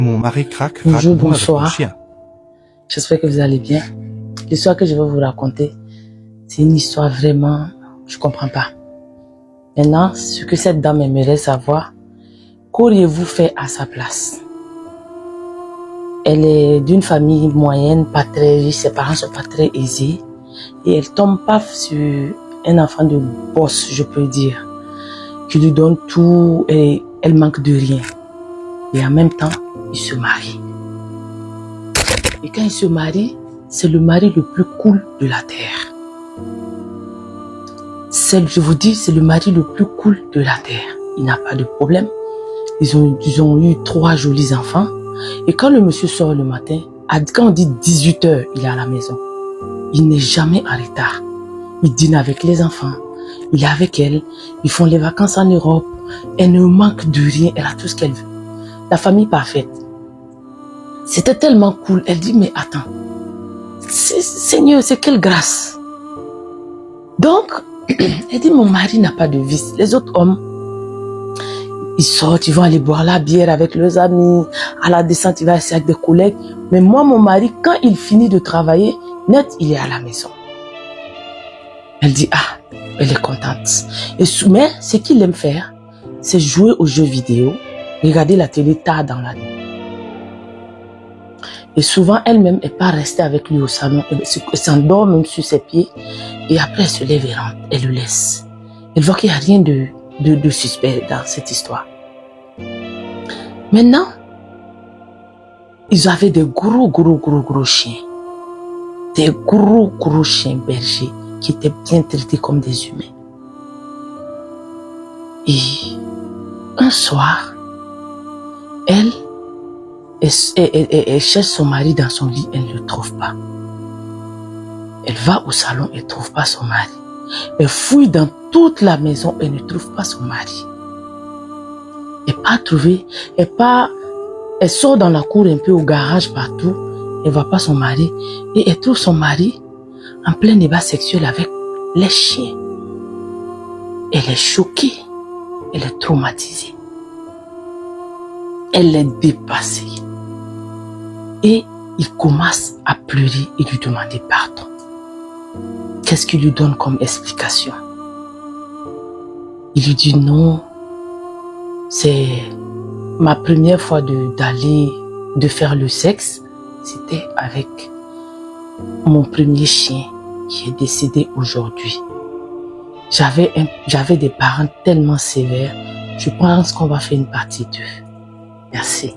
Mon mari craque. Bonjour, bonsoir. J'espère que vous allez bien. L'histoire que je vais vous raconter, c'est une histoire vraiment, je comprends pas. Maintenant, ce que cette dame aimerait savoir, qu'auriez-vous fait à sa place? Elle est d'une famille moyenne, pas très riche, ses parents sont pas très aisés, et elle tombe pas sur un enfant de boss, je peux dire, qui lui donne tout et elle manque de rien. Et en même temps, il se marie. Et quand il se marie, c'est le mari le plus cool de la terre. Je vous dis, c'est le mari le plus cool de la terre. Il n'a pas de problème. Ils ont eu 3 jolis enfants. Et quand le monsieur sort le matin, quand on dit 18 h, il est à la maison. Il n'est jamais en retard. Il dîne avec les enfants. Il est avec elle. Ils font les vacances en Europe. Elle ne manque de rien. Elle a tout ce qu'elle veut. La famille parfaite. C'était tellement cool. Elle dit, mais attends. Seigneur, c'est quelle grâce. Donc, elle dit, mon mari n'a pas de vice. Les autres hommes, ils sortent, ils vont aller boire la bière avec leurs amis. À la descente, il va essayer avec des collègues. Mais moi, mon mari, quand il finit de travailler, net, il est à la maison. Elle dit, ah, elle est contente. Mais ce qu'il aime faire, c'est jouer aux jeux vidéo, regarder la télé tard dans la nuit. Et souvent, elle-même n'est pas restée avec lui au salon. Elle s'endort même sur ses pieds. Et après, elle se lève et rentre. Elle le laisse. Elle voit qu'il n'y a rien de suspect dans cette histoire. Maintenant, ils avaient des gros chiens. Des gros chiens bergers qui étaient bien traités comme des humains. Et un soir, elle cherche son mari dans son lit, elle ne le trouve pas. Elle va au salon, elle ne trouve pas son mari. Elle fouille dans toute la maison, elle ne trouve pas son mari. Elle n'a pas trouvé, elle sort dans la cour un peu au garage partout, elle ne voit pas son mari. Et elle trouve son mari en plein débat sexuel avec les chiens. Elle est choquée, elle est traumatisée. Elle est dépassée. Et il commence à pleurer et lui demander pardon. Qu'est-ce qu'il lui donne comme explication? Il lui dit non, c'est ma première fois de faire le sexe, c'était avec mon premier chien qui est décédé aujourd'hui. J'avais des parents tellement sévères, je pense qu'on va faire une partie 2. Merci.